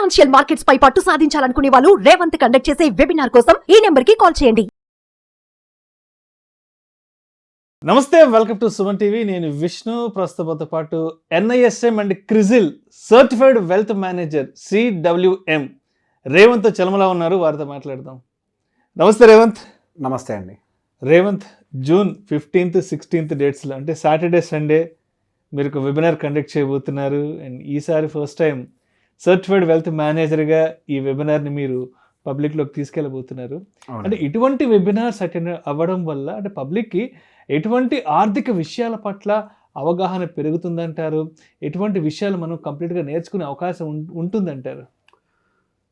Financial markets పై పట్టు సాధించాలనుకునే వాళ్ళు Revanth conduct చేసే వెబినార్ కోసం ఈ నెంబర్ కి కాల్ చేయండి. నమస్తే, వెల్కమ్ టు సుమన్ టీవీ. నేను విష్ణు. ప్రస్తుతంతో పాటు NISM and Crisil certified wealth manager CWM Revanth Chalamala ఉన్నారు. వారితో మాట్లాడదాం. నమస్తే రేవంత్. నమస్తే అండి. రేవంత్, జూన్ 15th, 16th డేట్స్లో అంటే సాటర్డే సండే మీరు ఒక వెబినార్ కండక్ట్ చేయబోతున్నారు. అండ్ ఈసారి ఫస్ట్ టైం సర్టిఫైడ్ వెల్త్ మేనేజర్గా ఈ వెబినార్ని మీరు పబ్లిక్లోకి తీసుకెళ్ళబోతున్నారు. అంటే ఇటువంటి వెబినార్స్ అటెండ్ అవ్వడం వల్ల అంటే పబ్లిక్కి ఎటువంటి ఆర్థిక విషయాల పట్ల అవగాహన పెరుగుతుందంటారు? ఎటువంటి విషయాలు మనం కంప్లీట్గా నేర్చుకునే అవకాశం ఉంటుందంటారు?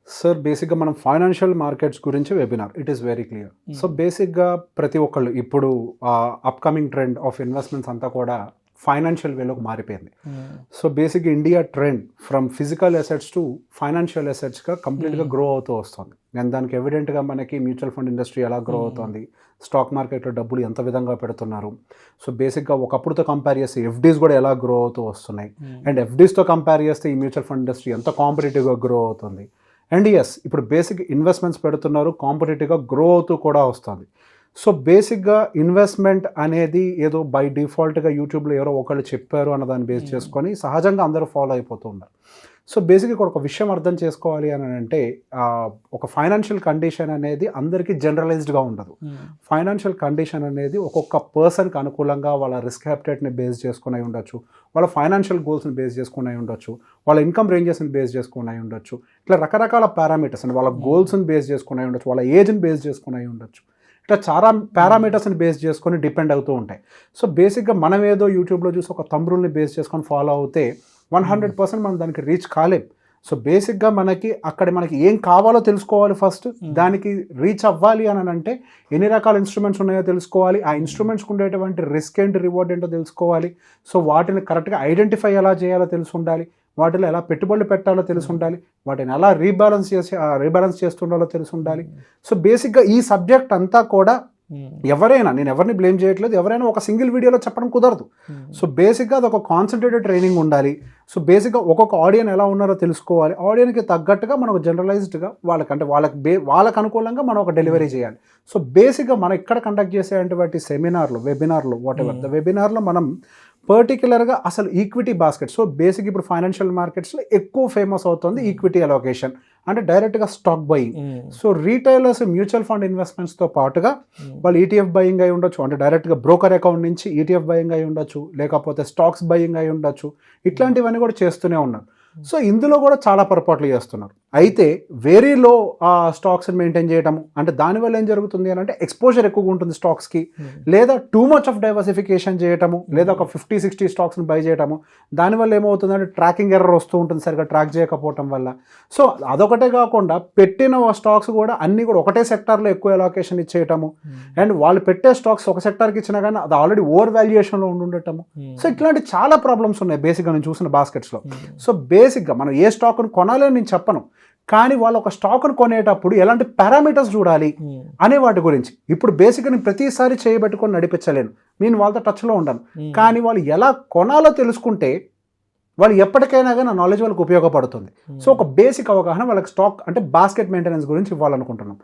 సార్, బేసిక్గా మనం ఫైనాన్షియల్ మార్కెట్స్ గురించి webinar, it is very clear. So బేసిక్గా ప్రతి ఒక్కళ్ళు ఇప్పుడు అప్కమింగ్ ట్రెండ్ ఆఫ్ ఇన్వెస్ట్మెంట్స్ అంతా కూడా ఫైనాన్షియల్ వేలోకి మారిపోయింది. సో బేసిక్గా India trend from physical assets to financial అసెట్స్గా కంప్లీట్గా గ్రో అవుతూ వస్తుంది. నేను దానికి ఎవిడెంట్గా మనకి మ్యూచువల్ ఫండ్ ఇండస్ట్రీ ఎలా గ్రో అవుతుంది, స్టాక్ మార్కెట్లో డబ్బులు ఎంత విధంగా పెడుతున్నారు. సో బేసిక్గా ఒకప్పుడుతో కంపేర్ చేస్తే FDs కూడా ఎలా గ్రో అవుతూ వస్తున్నాయి. అండ్ FDsతో కంపేర్ చేస్తే ఈ మ్యూచువల్ ఫండ్ ఇండస్ట్రీ ఎంత కాంపిటేటివ్గా గ్రో అవుతుంది. అండ్ ఇప్పుడు బేసిక్ ఇన్వెస్ట్మెంట్స్ పెడుతున్నారు, కాంపిటేటివ్గా గ్రో అవుతూ కూడా వస్తుంది. సో బేసిక్గా ఇన్వెస్ట్మెంట్ అనేది ఏదో బై డిఫాల్ట్గా యూట్యూబ్లో ఎవరో ఒకళ్ళు చెప్పారు అన్న దాన్ని బేస్ చేసుకొని సహజంగా అందరూ ఫాలో అయిపోతూ ఉన్నారు. సో బేసిక్గా ఇక్కడ ఒక విషయం అర్థం చేసుకోవాలి అని అంటే ఒక ఫైనాన్షియల్ కండిషన్ అనేది అందరికీ జనరలైజ్డ్గా ఉండదు. ఫైనాన్షియల్ కండిషన్ అనేది ఒక్కొక్క పర్సన్కి అనుకూలంగా వాళ్ళ రిస్క్ హ్యాబిటేట్ని బేస్ చేసుకుని అయి ఉండొచ్చు, వాళ్ళ ఫైనాన్షియల్ గోల్స్ని బేస్ చేసుకుని అయి ఉండొచ్చు, వాళ్ళ ఇన్కమ్ రేంజెస్ని బేస్ చేసుకుని అయి ఉండొచ్చు. ఇట్లా రకరకాల పారామీటర్స్ అని వాళ్ళ గోల్స్ని బేస్ చేసుకుని అయి ఉండొచ్చు, వాళ్ళ ఏజ్ని బేస్ చేసుకుని అయి ఉండొచ్చు. ఇట్లా చాలా పారామీటర్స్ని బేస్ చేసుకొని డిపెండ్ అవుతూ ఉంటాయి. సో బేసిక్గా మనం ఏదో యూట్యూబ్లో చూసి ఒక తంబ్రుల్ని బేస్ చేసుకొని ఫాలో అవుతే 100% మనం దానికి రీచ్ కాలేం. సో బేసిక్గా మనకి ఏం కావాలో తెలుసుకోవాలి ఫస్ట్. దానికి రీచ్ అవ్వాలి అని అంటే ఎన్ని రకాల ఇన్స్ట్రుమెంట్స్ ఉన్నాయో తెలుసుకోవాలి. ఆ ఇన్స్ట్రుమెంట్స్కి ఉండేటువంటి రిస్క్ ఏంటి, రివార్డ్ ఏంటో తెలుసుకోవాలి. సో వాటిని కరెక్ట్గా ఐడెంటిఫై ఎలా చేయాలో తెలిసి ఉండాలి, వాటిలో ఎలా పెట్టుబడులు పెట్టాలో తెలిసి ఉండాలి, వాటిని ఎలా రీబ్యాలెన్స్ చేస్తుండాలో తెలిసి ఉండాలి. సో బేసిక్గా ఈ సబ్జెక్ట్ అంతా కూడా ఎవరైనా, నేను ఎవరిని బ్లేమ్ చేయట్లేదు, ఎవరైనా ఒక సింగిల్ వీడియోలో చెప్పడం కుదరదు. సో బేసిక్గా అది ఒక కాన్సన్ట్రేటెడ్ ట్రైనింగ్ ఉండాలి. సో బేసిక్గా ఒక్కొక్క ఆడియన్ ఎలా ఉన్నారో తెలుసుకోవాలి. ఆడియన్కి తగ్గట్టుగా మనకు జనరలైజ్డ్గా వాళ్ళకి అనుకూలంగా మనం ఒక డెలివరీ చేయాలి. సో బేసిక్గా మనం ఇక్కడ కండక్ట్ చేసేటువంటి సెమినార్లు, వెబినార్లు, వెబినార్లో మనం పర్టికులర్గా అసలు ఈక్విటీ బాస్కెట్. సో బేసిక్ ఇప్పుడు ఫైనాన్షియల్ మార్కెట్స్లో ఎక్కువ ఫేమస్ అవుతుంది ఈక్విటీ అలొకేషన్, అంటే డైరెక్ట్గా stock buying. So retailers mutual fund ఇన్వెస్ట్మెంట్స్తో పాటుగా వాళ్ళు ETF బయింగ్ అయి ఉండొచ్చు, అంటే డైరెక్ట్గా బ్రోకర్ అకౌంట్ నుంచి ETF బయింగ్ అయి ఉండొచ్చు, లేకపోతే స్టాక్స్ బయింగ్ అయి ఉండొచ్చు. ఇట్లాంటివన్నీ కూడా చేస్తూనే ఉన్నారు. సో ఇందులో కూడా చాలా పొరపాట్లు చేస్తున్నారు. అయితే వెరీ లో స్టాక్స్ని మెయింటైన్ చేయటము, అంటే దానివల్ల ఏం జరుగుతుంది అని అంటే ఎక్స్పోజర్ ఎక్కువగా ఉంటుంది స్టాక్స్కి, లేదా టూ మచ్ ఆఫ్ డైవర్సిఫికేషన్ చేయటము, లేదా ఒక 50-60 స్టాక్స్ని బై చేయటము. దానివల్ల ఏమవుతుందంటే ట్రాకింగ్ ఎర్రర్ వస్తూ ఉంటుంది సరిగ్గా ట్రాక్ చేయకపోవటం వల్ల. సో అదొకటే కాకుండా పెట్టిన స్టాక్స్ కూడా అన్నీ కూడా ఒకటే సెక్టార్లో ఎక్కువ అలొకేషన్ ఇచ్చేయటము, అండ్ వాళ్ళు పెట్టే స్టాక్స్ ఒక సెక్టార్కి ఇచ్చినా కానీ అది ఆల్రెడీ ఓవర్ వాల్యుయేషన్లో ఉండటము. సో ఇట్లాంటి చాలా ప్రాబ్లమ్స్ ఉన్నాయి బేసిక్గా నేను చూసిన బాస్కెట్స్లో. సో బేసిక్గా మనం ఏ స్టాక్ను కొనాలని నేను చెప్పను, కానీ వాళ్ళు ఒక స్టాక్ను కొనేటప్పుడు ఎలాంటి పారామీటర్స్ చూడాలి అనే వాటి గురించి. ఇప్పుడు బేసిక్గా నేను ప్రతిసారి చేయబెట్టుకొని నడిపించలేను, నేను వాళ్ళతో టచ్లో ఉండను. కానీ వాళ్ళు ఎలా కొనాలో తెలుసుకుంటే వాళ్ళు ఎప్పటికైనా కానీ నా నాలెడ్జ్ వాళ్ళకి ఉపయోగపడుతుంది. సో ఒక బేసిక్ అవగాహన వాళ్ళకి స్టాక్ అంటే బాస్కెట్ మెయింటెనెన్స్ గురించి ఇవ్వాలనుకుంటున్నాం.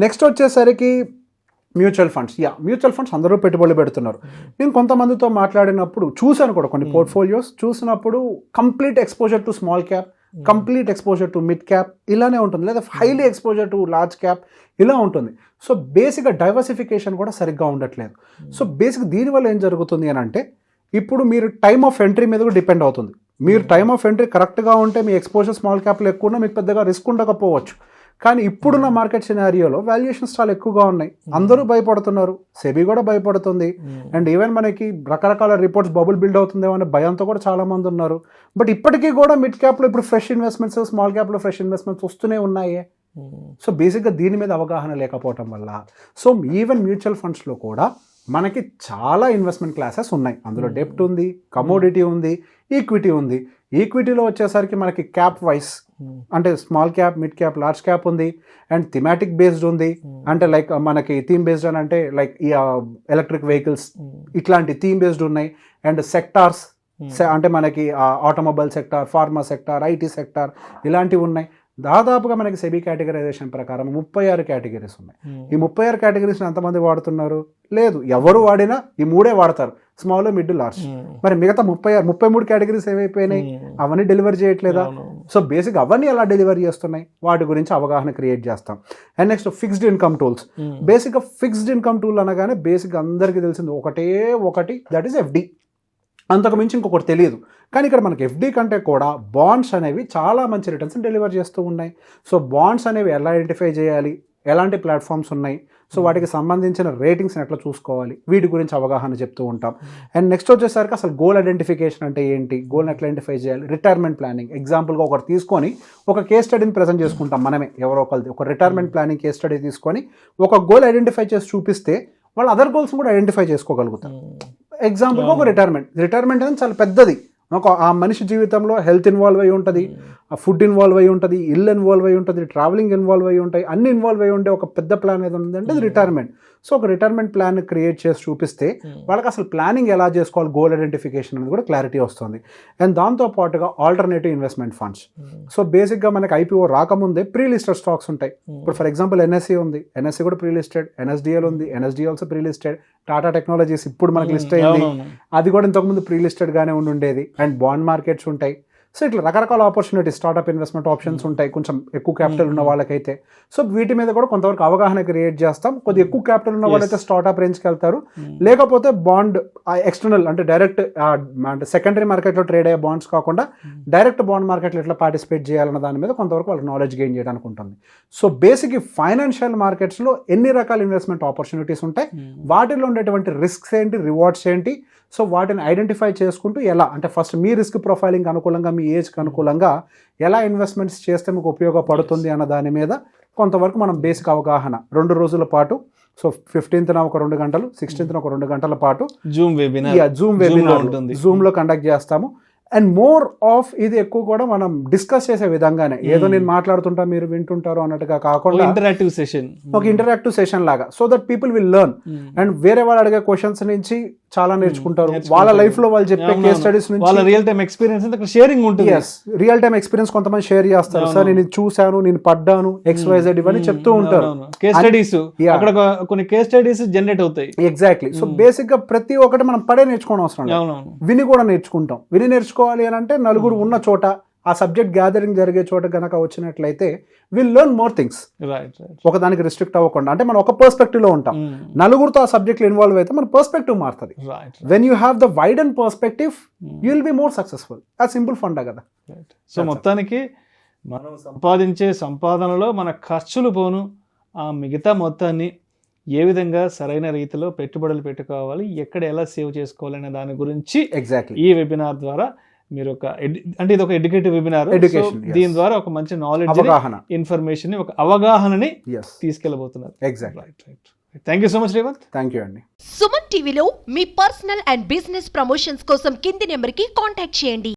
నెక్స్ట్ వచ్చేసరికి మ్యూచువల్ ఫండ్స్ అందరూ పెట్టుబడులు పెడుతున్నారు. నేను కొంతమందితో మాట్లాడినప్పుడు చూశాను కూడా, కొన్ని పోర్ట్ఫోలియోస్ చూసినప్పుడు complete exposure to small cap, complete exposure to mid cap ఇలానే ఉంటుంది, లేదా highly exposure to large cap ఇలా ఉంటుంది. సో బేసిక్గా డైవర్సిఫికేషన్ కూడా సరిగ్గా ఉండట్లేదు. సో బేసిక్ దీనివల్ల ఏం జరుగుతుంది అని అంటే ఇప్పుడు మీరు టైమ్ ఆఫ్ ఎంట్రీ మీద కూడా డిపెండ్ అవుతుంది. మీరు టైమ్ ఆఫ్ ఎంట్రీ కరెక్ట్గా ఉంటే మీ ఎక్స్పోజర్ స్మాల్ క్యాప్లో ఎక్కువ ఉన్నా మీకు పెద్దగా రిస్క్ ఉండకపోవచ్చు. కానీ ఇప్పుడున్న మార్కెట్ సినారియోలో వాల్యుయేషన్స్ చాలా ఎక్కువగా ఉన్నాయి, అందరూ భయపడుతున్నారు, సెబీ కూడా భయపడుతుంది, అండ్ ఈవెన్ మనకి రకరకాల రిపోర్ట్స్ బబుల్ బిల్డ్ అవుతుందేమో అనే భయంతో కూడా చాలా మంది ఉన్నారు. బట్ ఇప్పటికీ కూడా మిడ్ క్యాప్లో ఇప్పుడు ఫ్రెష్ ఇన్వెస్ట్మెంట్స్, స్మాల్ క్యాప్లో ఫ్రెష్ ఇన్వెస్ట్మెంట్స్ వస్తూనే ఉన్నాయి. సో బేసిక్గా దీని మీద అవగాహన లేకపోవటం వల్ల సో ఈవెన్ మ్యూచువల్ ఫండ్స్లో కూడా మనకి చాలా ఇన్వెస్ట్మెంట్ క్లాసెస్ ఉన్నాయి. అందులో డెప్ట్ ఉంది, కమోడిటీ ఉంది, ఈక్విటీ ఉంది. ఈక్విటీలో వచ్చేసరికి మనకి క్యాప్ వైస్ అంటే small cap, mid cap, large cap ఉంది, అండ్ థిమాటిక్ బేస్డ్ ఉంది. అంటే లైక్ మనకి థీమ్ బేస్డ్ అని అంటే లైక్ ఈ ఎలక్ట్రిక్ వెహికల్స్ ఇట్లాంటి థీమ్ బేస్డ్ ఉన్నాయి. అండ్ సెక్టార్స్ అంటే మనకి automobile sector, pharma sector, IT sector ఇలాంటివి ఉన్నాయి. దాదాపుగా మనకి సెబీ కేటగరైజేషన్ ప్రకారం 36 కేటగిరీస్ ఉన్నాయి. ఈ 36 కేటగిరీస్ ఎంతమంది వాడుతున్నారు? లేదు, ఎవరు వాడినా ఈ 3 వాడతారు, స్మాల్, మిడ్, లార్జ్. మరి మిగతా 33 కేటగిరీస్ ఏమైపోయినాయి? అవన్నీ డెలివరీ చేయట్లేదా? సో బేసిక్ అవన్నీ ఎలా డెలివరీ చేస్తున్నాయి వాటి గురించి అవగాహన క్రియేట్ చేస్తాం. And next fixed income tools. బేసిక్గా ఫిక్స్డ్ ఇన్కమ్ టూల్ అనగానే బేసిక్ అందరికీ తెలిసింది ఒకటి, దట్ ఈస్ ఎఫ్డి. అంతకు మించి ఇంకొకటి తెలియదు. కానీ ఇక్కడ మనకి ఎఫ్డి కంటే కూడా బాండ్స్ అనేవి చాలా మంచి రిటర్న్స్ డెలివర్ చేస్తూ ఉన్నాయి. సో బాండ్స్ అనేవి ఎలా ఐడెంటిఫై చేయాలి, ఎలాంటి ప్లాట్ఫామ్స్ ఉన్నాయి, సో వాటికి సంబంధించిన రేటింగ్స్ని ఎట్లా చూసుకోవాలి, వీటి గురించి అవగాహన చెప్తూ ఉంటాం. అండ్ నెక్స్ట్ వచ్చేసరికి అసలు గోల్ ఐడెంటిఫికేషన్ అంటే ఏంటి, గోల్ని ఎట్లా ఐడెంటిఫై చేయాలి, రిటైర్మెంట్ ప్లానింగ్. ఎగ్జాంపుల్గా ఒకటి తీసుకొని ఒక కేస్ స్టడీని ప్రజెంట్ చేసుకుంటాం మనమే, ఎవరో ఒకరిది ఒక రిటైర్మెంట్ ప్లానింగ్ కేస్ స్టడీ తీసుకొని ఒక గోల్ ఐడెంటిఫై చేసి చూపిస్తే వాళ్ళు అదర్ గోల్స్ కూడా ఐడెంటిఫై చేసుకోగలుగుతారు. ఎగ్జాంపుల్గా ఒక రిటైర్మెంట్ అనేది చాలా పెద్దది. ఆ మనిషి జీవితంలో హెల్త్ ఇన్వాల్వ్ అయి ఉంటుంది, ఫుడ్ ఇన్వాల్వ్ అయి ఉంటుంది, ఇల్లు ఇన్వాల్వ్ అయి ఉంటుంది, ట్రావెలింగ్ ఇన్వాల్వ్ అయి ఉంటాయి, అన్ని ఇన్వాల్వ్ అయి ఉండే ఒక పెద్ద ప్లాన్ ఏదో ఉందంటే అది రిటైర్మెంట్. సో ఒక రిటైర్మెంట్ ప్లాన్ క్రియేట్ చేసి చూపిస్తే వాళ్ళకి అసలు ప్లానింగ్ ఎలా చేసుకోవాలి, గోల్ ఐడెంటిఫికేషన్ అనేది కూడా క్లారిటీ వస్తుంది. అండ్ దాంతోపాటుగా ఆల్టర్నేటివ్ ఇన్వెస్ట్మెంట్ ఫండ్స్. సో బేసిక్గా మనకి ఐపీఓ రాకముందే ప్రీ లిస్టెడ్ స్టాక్స్ ఉంటాయి. ఇప్పుడు ఫర్ ఎగ్జాంపుల్ ఎన్ఎస్సీ ఉంది, ఎన్ఎస్సీ కూడా ప్రీ లిస్టెడ్, ఎన్ఎస్డిఎల్ ఉంది, NSD also pre listed, Tata technologies ఇప్పుడు మనకి లిస్ట్ అయింది, అది కూడా ఇంతకుముందు ప్రీ లిస్టెడ్గానే ఉండేది. అండ్ బాండ్ మార్కెట్స్ ఉంటాయి. సో ఇట్లా రకరకాల ఆపర్చునిటీస్, స్టార్ట్అప్ ఇన్వెస్ట్మెంట్ ఆప్షన్స్ ఉంటాయి కొంచెం ఎక్కువ క్యాపిటల్ ఉన్న వాళ్ళకైతే. సో వీటి మీద కూడా కొంతవరకు అవగాహన క్రియేట్ చేస్తాం. కొద్దిగా ఎక్కువ క్యాపిటల్ ఉన్న వాళ్ళైతే స్టార్ట్అప్ రేంజ్కి వెళ్తారు, లేకపోతే బాండ్ ఎక్స్టర్నల్ అంటే డైరెక్ట్ అంటే సెకండరీ మార్కెట్లో ట్రేడ్ అయ్యే బాండ్స్ కాకుండా డైరెక్ట్ బాండ్ మార్కెట్లో ఎట్లా పార్టిసిపేట్ చేయాలన్న దాని మీద కొంతవరకు వాళ్ళకి నాలెడ్జ్ గెయిన్ చేయడానికి ఉంటుంది. సో బేసిక్ ఈ ఫైనాన్షియల్ మార్కెట్స్లో ఎన్ని రకాల ఇన్వెస్ట్మెంట్ ఆపర్చునిటీస్ ఉంటాయి, వాటిలో ఉండేటువంటి రిస్క్స్ ఏంటి, రివార్డ్స్ ఏంటి, సో వాటిని ఐడెంటిఫై చేసుకుంటూ ఎలా అంటే ఫస్ట్ మీ రిస్క్ ప్రొఫైలింగ్ అనుకూలంగా, మీ ఏజ్కి అనుకూలంగా ఎలా ఇన్వెస్ట్మెంట్స్ చేస్తే మీకు ఉపయోగపడుతుంది అన్న దాని మీద కొంతవరకు మనం బేసిక్ అవగాహన 2 రోజుల పాటు, సో 15th ఒక 2 గంటలు, 16th ఒక 2 గంటల పాటు జూమ్ వెబినార్ జూమ్లో కండక్ట్ చేస్తాము. అండ్ మోర్ ఆఫ్ ఇది ఎక్కువ కూడా మనం డిస్కస్ చేసే విధంగానే, ఏదో నేను మాట్లాడుతుంటా మీరు వింటుంటారు అన్నట్టుగా కాకుండా ఇంటరాక్టివ్ సెషన్, ఒక ఇంటరాక్టివ్ సెషన్ లాగా, so that people will learn. And వేరే వాళ్ళు అడిగే క్వశ్చన్స్ నుంచి చాలా నేర్చుకుంటారు. వాళ్ళ లైఫ్ లో వాళ్ళు చెప్పే కేస్ స్టడీస్ నుంచి వాళ్ళ రియల్ టైం ఎక్స్పీరియన్స్ షేరింగ్ ఉంటుంది. రియల్ టైం ఎక్స్పీరియన్స్ కొంతమంది షేర్ చేస్తారు. సార్ నేను చూసాను, నేను పడ్డాను, XYZ ఇవన్నీ చెప్తూ ఉంటారు. కేస్ స్టడీస్ అక్కడ కొన్ని కేస్ స్టడీస్ జనరేట్ అవుతాయి. ఎగ్జాక్ట్లీ. సో బేసిక్ గా ప్రతి ఒక్కటి మనం పడే నేర్చుకోవడం అవసరం లేదు, విని కూడా నేర్చుకుంటాం. విని నేర్చుకోవాలి అని అంటే నలుగురు ఉన్న చోట, ఆ సబ్జెక్ట్ గ్యాదరింగ్ జరిగే చోట గనక వచ్చినట్లయితే విల్ లెర్న్ మోర్ థింగ్స్. ఒక దానికి రిస్ట్రిక్ట్ అవ్వకుండా, అంటే మనం ఒక పర్స్పెక్టివ్ లో ఉంటాం, నలుగురితో ఆ సబ్జెక్ట్ ఇన్వాల్వ్ అయితే మన పర్స్పెక్టివ్ మారుతుంది. When you have the wide and perspective you will be more successful. ఆ సింపుల్ ఫండా కదా. సో మొత్తానికి మనం సంపాదించే సంపాదనలో మన ఖర్చులు పోను, ఆ మిగతా మొత్తాన్ని ఏ విధంగా సరైన రీతిలో పెట్టుబడులు పెట్టుకోవాలి, ఎక్కడ ఎలా సేవ్ చేసుకోవాలనే దాని గురించి ఎగ్జాక్ట్లీ ఈ వెబినార్ ద్వారా మీరు అంటే ఇది ఒక ఎడ్యుకేటివ్ వెబినార్, దీని ద్వారా ఒక మంచి నాలెడ్జ్, ఇన్ఫర్మేషన్, ఒక అవగాహనని తీసుకెళ్ళబోతున్నారు. Thank you so much Revanth. Thank you అండి. సుమన్ టీవీలో మీ పర్సనల్ అండ్ బిజినెస్ ప్రమోషన్స్ కోసం కింది నెంబర్కి కాంటాక్ట్ చేయండి.